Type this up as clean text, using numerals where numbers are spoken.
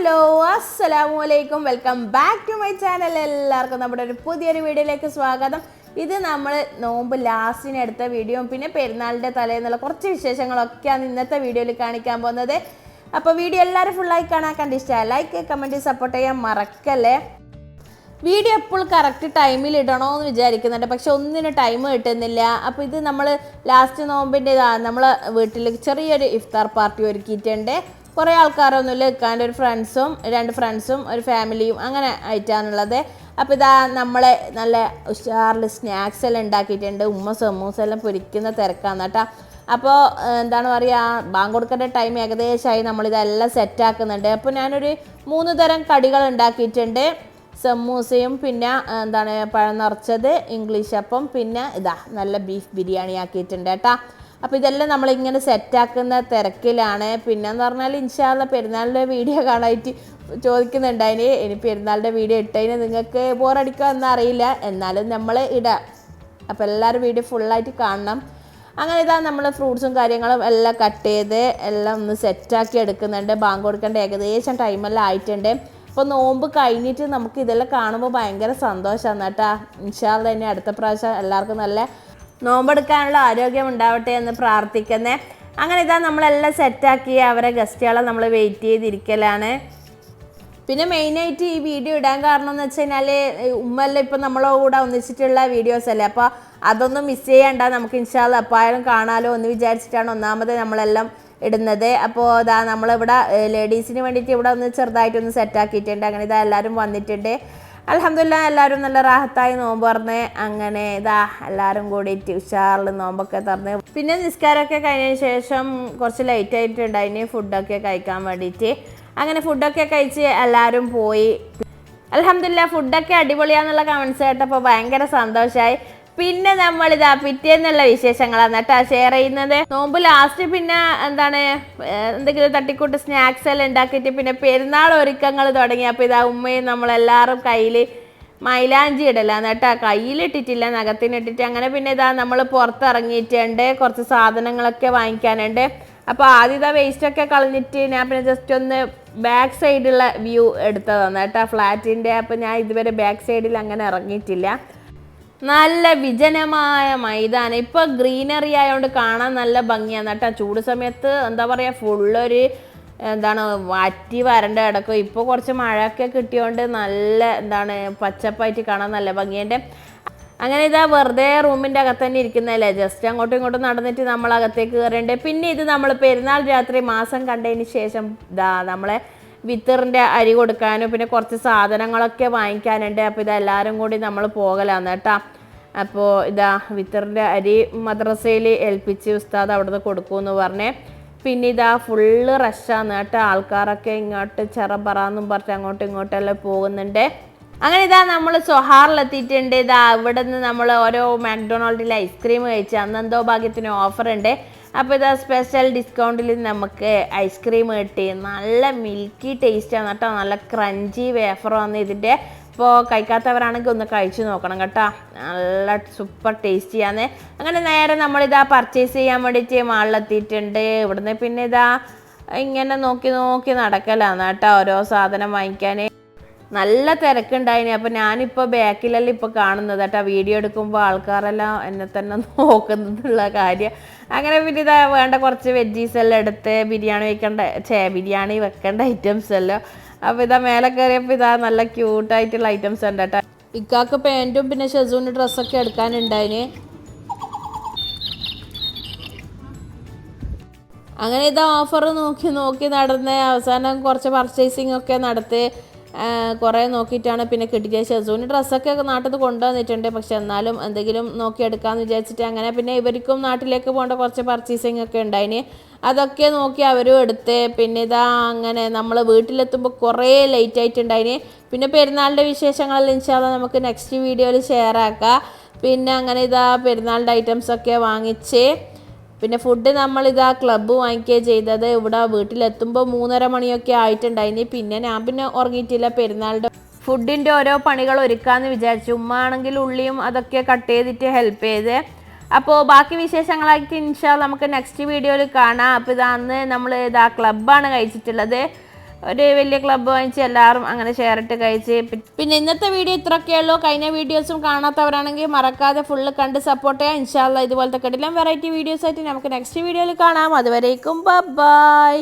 Hello അസ്സലാമു അലൈക്കും welcome back to my channel. എല്ലാവർക്കും നമ്മുടെ ഒരു പുതിയൊരു വീഡിയോയിലേക്ക് സ്വാഗതം. ഇത് നമ്മൾ നോമ്പ് ലാസ്റ്റിന് എടുത്ത വീഡിയോ പിന്നെ പെരുന്നാളിൻ്റെ തലേന്നുള്ള കുറച്ച് വിശേഷങ്ങളൊക്കെയാണ് ഇന്നത്തെ വീഡിയോയിൽ കാണിക്കാൻ പോകുന്നത്. അപ്പോൾ വീഡിയോ എല്ലാവരും ഫുള്ളായി കാണാൻ കണ്ടിഷ്ടമായി ലൈക്ക് കമൻറ്റ് സപ്പോർട്ട് ചെയ്യാൻ മറക്കല്ലേ. വീഡിയോ എപ്പോൾ കറക്റ്റ് ടൈമിൽ ഇടണോ എന്ന് വിചാരിക്കുന്നുണ്ട്, പക്ഷെ ഒന്നിനും ടൈം കിട്ടുന്നില്ല. അപ്പോൾ ഇത് നമ്മൾ ലാസ്റ്റ് നോമ്പിൻ്റെ നമ്മൾ വീട്ടിൽ ചെറിയൊരു ഇഫ്താർ പാർട്ടി ഒരുക്കിയിട്ടുണ്ട്. കുറേ ആൾക്കാരൊന്നുമില്ല, ഇക്കാൻ്റെ ഒരു രണ്ട് ഫ്രണ്ട്സും ഒരു ഫാമിലിയും അങ്ങനെ ആയിട്ടാണുള്ളത്. അപ്പോൾ ഇതാ നമ്മളെ നല്ല ഉഷാറിൽ സ്നാക്സ് എല്ലാം ഉണ്ടാക്കിയിട്ടുണ്ട്. സമൂസ എല്ലാം പൊരിക്കുന്ന തിരക്കാണ് കേട്ടോ. അപ്പോൾ എന്താണ് പറയുക, ബാങ്ക് കൊടുക്കേണ്ട ടൈം ഏകദേശമായി. നമ്മളിതെല്ലാം സെറ്റാക്കുന്നുണ്ട്. അപ്പോൾ ഞാനൊരു 3 തരം കടികൾ ഉണ്ടാക്കിയിട്ടുണ്ട്. സമൂസയും പിന്നെ എന്താണ് പഴം നിറച്ചത്, ഇംഗ്ലീഷ് അപ്പം, പിന്നെ ഇതാ നല്ല ബീഫ് ബിരിയാണി ആക്കിയിട്ടുണ്ട് കേട്ടോ. അപ്പോൾ ഇതെല്ലാം നമ്മളിങ്ങനെ സെറ്റാക്കുന്ന തിരക്കിലാണ്. പിന്നെന്ന് പറഞ്ഞാൽ ഇൻഷാല്ല പെരുന്നാളിൻ്റെ വീഡിയോ കാണാനായിട്ട് ചോദിക്കുന്നുണ്ടായിന്. ഇനി പെരുന്നാളിൻ്റെ വീഡിയോ ഇട്ടതിന് നിങ്ങൾക്ക് ബോറടിക്കുമെന്ന് അറിയില്ല, എന്നാലും നമ്മൾ ഇടാം. അപ്പോൾ എല്ലാവരും വീഡിയോ ഫുള്ളായിട്ട് കാണണം. അങ്ങനെ ഇതാ നമ്മൾ ഫ്രൂട്ട്സും കാര്യങ്ങളും എല്ലാം കട്ട് ചെയ്ത് എല്ലാം ഒന്ന് സെറ്റാക്കി എടുക്കുന്നുണ്ട്. ബാങ്ക് കൊടുക്കേണ്ട ഏകദേശം ടൈമെല്ലാം ആയിട്ടുണ്ട്. അപ്പോൾ നോമ്പ് കഴിഞ്ഞിട്ട് നമുക്ക് ഇതെല്ലാം കാണുമ്പോൾ ഭയങ്കര സന്തോഷമാണ് കേട്ടോ. ഇൻഷാല്ല തന്നെ അടുത്ത പ്രാവശ്യം എല്ലാവർക്കും നല്ല നോമ്പെടുക്കാനുള്ള ആരോഗ്യം ഉണ്ടാവട്ടെ എന്ന് പ്രാർത്ഥിക്കുന്നേ. അങ്ങനെ ഇതാ നമ്മളെല്ലാം സെറ്റാക്കി അവരെ ഗസ്റ്റുകളെ നമ്മൾ വെയിറ്റ് ചെയ്തിരിക്കലാണ്. പിന്നെ മെയിനായിട്ട് ഈ വീഡിയോ ഇടാൻ കാരണം എന്ന് വെച്ച് കഴിഞ്ഞാൽ ഉമ്മെല്ലാം ഇപ്പം നമ്മളെ കൂടെ ഒന്നിച്ചിട്ടുള്ള വീഡിയോസ് അല്ലേ, അപ്പോൾ അതൊന്നും മിസ് ചെയ്യണ്ട, നമുക്ക് ഇൻഷാല്ല എപ്പോഴും കാണാമല്ലോ എന്ന് വിചാരിച്ചിട്ടാണ് ഒന്നാമത് നമ്മളെല്ലാം ഇടുന്നത്. അപ്പോൾ ഇതാ നമ്മളിവിടെ ലേഡീസിന് വേണ്ടിയിട്ട് ഇവിടെ ഒന്ന് ചെറുതായിട്ടൊന്ന് സെറ്റാക്കിയിട്ടുണ്ട്. അങ്ങനെ ഇതാ എല്ലാവരും വന്നിട്ടുണ്ട്. അൽഹംദുലില്ലാ എല്ലാവരും നല്ല റാഹത്തായി നോമ്പ് തുറന്ന് അങ്ങനെ ഇതാ എല്ലാവരും കൂടിയിട്ട് ഉഷാറിൽ നോമ്പൊക്കെ തുറന്ന് പിന്നെ നിസ്കാരമൊക്കെ കഴിഞ്ഞതിന് ശേഷം കുറച്ച് ലേറ്റ് ആയിട്ടുണ്ട് അതിന് ഫുഡൊക്കെ കഴിക്കാൻ വേണ്ടിയിട്ട്. അങ്ങനെ ഫുഡൊക്കെ കഴിച്ച് എല്ലാവരും പോയി. അൽഹംദുലില്ലാ ഫുഡൊക്കെ അടിപൊളിയാന്നുള്ള കമൻസ് കേട്ടപ്പോൾ ഭയങ്കര സന്തോഷമായി. പിന്നെ നമ്മളിതാ പിറ്റേന്നുള്ള വിശേഷങ്ങളാണ് കേട്ടോ ഷെയർ ചെയ്യുന്നത്. നോമ്പ് ലാസ്റ്റ് പിന്നെ എന്താണ് എന്തെങ്കിലും തട്ടിക്കൂട്ട് സ്നാക്സ് എല്ലാം ഉണ്ടാക്കിയിട്ട് പിന്നെ പെരുന്നാൾ ഒരുക്കങ്ങൾ തുടങ്ങി. അപ്പോൾ ഇതാ ഉമ്മയും നമ്മളെല്ലാവരും കയ്യിൽ മൈലാഞ്ചി ഇടലാന്ന് കേട്ടോ, കയ്യിലിട്ടിട്ടില്ല നഖത്തിനിട്ടിട്ട്. അങ്ങനെ പിന്നെ ഇതാ നമ്മൾ പുറത്തിറങ്ങിയിട്ടുണ്ട്, കുറച്ച് സാധനങ്ങളൊക്കെ വാങ്ങിക്കാനുണ്ട്. അപ്പോൾ ആദ്യത്തെ വേസ്റ്റൊക്കെ കളഞ്ഞിട്ട് ഞാൻ പിന്നെ ജസ്റ്റ് ഒന്ന് ബാക്ക് സൈഡുള്ള വ്യൂ എടുത്തതാണ് കേട്ടോ ഫ്ലാറ്റിൻ്റെ. അപ്പോൾ ഞാൻ ഇതുവരെ ബാക്ക് സൈഡിൽ അങ്ങനെ ഇറങ്ങിയിട്ടില്ല. നല്ല വിജനമായ മൈതാനം, ഇപ്പോൾ ഗ്രീനറി ആയതുകൊണ്ട് കാണാൻ നല്ല ഭംഗിയാണ് കേട്ടോ. ചൂട് സമയത്ത് എന്താ പറയുക ഫുള്ളൊരു എന്താണ് വറ്റി വരണ്ട കിടക്കും. ഇപ്പോൾ കുറച്ച് മഴയൊക്കെ കിട്ടിയോണ്ട് നല്ല എന്താണ് പച്ചപ്പായിട്ട് കാണാൻ നല്ല ഭംഗിയുണ്ട്. അങ്ങനെ ഇതാ വെറുതെ റൂമിൻ്റെ അകത്ത് തന്നെ ഇരിക്കുന്നതല്ലേ, ജസ്റ്റ് അങ്ങോട്ടും ഇങ്ങോട്ടും നടന്നിട്ട് നമ്മൾ അകത്തേക്ക് കയറേണ്ടത്. പിന്നെ ഇത് നമ്മൾ പെരുന്നാൾ രാത്രി മാസം കണ്ടതിന് ശേഷം ഇതാ നമ്മളെ വിത്തറിൻ്റെ അരി കൊടുക്കാനും പിന്നെ കുറച്ച് സാധനങ്ങളൊക്കെ വാങ്ങിക്കാനുണ്ട്. അപ്പോൾ ഇതെല്ലാവരും കൂടി നമ്മൾ പോകലാന്ന് കേട്ടോ. അപ്പോൾ ഇതാ വിത്തറിൻ്റെ അരി മദ്രസയിൽ ഏൽപ്പിച്ച് ഉസ്താദ് അവിടുന്ന് കൊടുക്കുമെന്ന് പറഞ്ഞേ. പിന്നെ ഇതാ ഫുള്ള് റഷാന്ന് കേട്ടോ, ആൾക്കാരൊക്കെ ഇങ്ങോട്ട് ചെറപറാന്നും പറഞ്ഞ് അങ്ങോട്ടും ഇങ്ങോട്ടെല്ലാം പോകുന്നുണ്ട്. അങ്ങനെ ഇതാ നമ്മൾ സൊഹാറിലെത്തിയിട്ടുണ്ട്. ഇതാ ഇവിടെ നിന്ന് നമ്മൾ ഓരോ മാക്ഡൊണാൾഡിൽ ഐസ്ക്രീം കഴിച്ച് അന്നെന്തോ ഭാഗ്യത്തിന് ഓഫർ ഉണ്ട്. അപ്പോൾ ഇതാ സ്പെഷ്യൽ ഡിസ്കൗണ്ടിൽ നമുക്ക് ഐസ്ക്രീം കിട്ടി. നല്ല മിൽക്കി ടേസ്റ്റാണ് കേട്ടോ, നല്ല ക്രഞ്ചി വേഫറാണ് ഇതിൻ്റെ. ഇപ്പോൾ കഴിക്കാത്തവരാണെങ്കിൽ ഒന്ന് കഴിച്ച് നോക്കണം കേട്ടോ, നല്ല സൂപ്പർ ടേസ്റ്റിയാണ്. അങ്ങനെ നേരെ നമ്മളിതാ പർച്ചേസ് ചെയ്യാൻ വേണ്ടിയിട്ട് മാളിലെത്തിയിട്ടുണ്ട്. ഇവിടുന്ന് പിന്നെ ഇതാ ഇങ്ങനെ നോക്കി നോക്കി നടക്കലാണ് കേട്ടോ ഓരോ സാധനം വാങ്ങിക്കാൻ. നല്ല തിരക്കുണ്ടായിന്. അപ്പോൾ ഞാനിപ്പോൾ ബാക്കിലെല്ലാം ഇപ്പോൾ കാണുന്നത് കേട്ടോ, വീഡിയോ എടുക്കുമ്പോൾ ആൾക്കാരെല്ലാം എന്നെ തന്നെ നോക്കുന്നതുള്ള കാര്യം. അങ്ങനെ പിന്നെ ഇതാ വേണ്ട കുറച്ച് വെജീസ് എല്ലാം എടുത്ത് ബിരിയാണി വെക്കേണ്ട ഐറ്റംസ് എല്ലാം. അപ്പോൾ ഇതാ മേലെ കയറിയപ്പോൾ ഇതാ നല്ല ക്യൂട്ടായിട്ടുള്ള ഐറ്റംസ് ഉണ്ട് കേട്ടോ. ഇക്കാക്ക് പാൻറ്റും പിന്നെ ഷെസൂന് ഡ്രസ്സൊക്കെ എടുക്കാനുണ്ടായിന്. അങ്ങനെ ഇതാ ഓഫർ നോക്കി നോക്കി നടന്ന് അവസാനം കുറച്ച് പർച്ചേസിങ് ഒക്കെ നടത്തി കുറേ നോക്കിയിട്ടാണ് പിന്നെ കിട്ടിയത്. ഷെസൂന് ഡ്രസ്സൊക്കെ നാട്ടിൽ നിന്ന് കൊണ്ടുവന്നിട്ടുണ്ട്, പക്ഷെ എന്നാലും എന്തെങ്കിലും നോക്കിയെടുക്കാമെന്ന് വിചാരിച്ചിട്ട് അങ്ങനെ പിന്നെ ഇവർക്കും നാട്ടിലേക്ക് പോകേണ്ട കുറച്ച് പർച്ചേസിങ് ഒക്കെ ഉണ്ടായിന്, അതൊക്കെ നോക്കി അവരും എടുത്ത്. പിന്നെ ഇതാ അങ്ങനെ നമ്മൾ വീട്ടിലെത്തുമ്പോൾ കുറേ ലേറ്റ് ആയിട്ടുണ്ടായിന്. പിന്നെ പെരുന്നാളിൻ്റെ വിശേഷങ്ങളിൽ ഇൻഷാല്ലാ നമുക്ക് നെക്സ്റ്റ് വീഡിയോയിൽ ഷെയർ ആക്കാം. പിന്നെ അങ്ങനെ ഇതാ പെരുന്നാളിൻ്റെ ഐറ്റംസൊക്കെ വാങ്ങിച്ച് പിന്നെ ഫുഡ് നമ്മളിതാ ക്ലബ്ബ് വാങ്ങിക്കുകയാണ് ചെയ്തത്. ഇവിടെ വീട്ടിലെത്തുമ്പോൾ 3:30 മണിയൊക്കെ ആയിട്ടുണ്ടായിന്. പിന്നെ ഞാൻ പിന്നെ ഉറങ്ങിയിട്ടില്ല, പെരുന്നാളുടെ ഫുഡിൻ്റെ ഓരോ പണികൾ ഒരുക്കാമെന്ന് വിചാരിച്ചു. ഉമ്മ ആണെങ്കിൽ ഉള്ളിയും അതൊക്കെ കട്ട് ചെയ്തിട്ട് ഹെൽപ്പ് ചെയ്ത്. അപ്പോൾ ബാക്കി വിശേഷങ്ങളായിട്ട് ഇൻഷാല്ലാ നമുക്ക് നെക്സ്റ്റ് വീഡിയോയിൽ കാണാം. അപ്പോൾ ഇതാ അന്ന് നമ്മൾ ഇതാ ക്ലബ്ബാണ് കഴിച്ചിട്ടുള്ളത്. ഒരു വലിയ ക്ലബ്ബ് വാങ്ങിച്ച് എല്ലാവരും അങ്ങനെ ഷെയർ ഇട്ട് കഴിച്ച്. പിന്നെ ഇന്നത്തെ വീഡിയോ ഇത്രയൊക്കെയുള്ളൂ. കഴിഞ്ഞ വീഡിയോസും കാണാത്തവരാണെങ്കിൽ മറക്കാതെ ഫുള്ള് കണ്ട് സപ്പോർട്ട് ചെയ്യാം. ഇൻഷാ അല്ലാഹ് ഇതുപോലത്തെ കിടിലൻ വെറൈറ്റി വീഡിയോസ് ആയിട്ട് നമുക്ക് നെക്സ്റ്റ് വീഡിയോയിൽ കാണാം. അതുവരേക്കും ബൈ.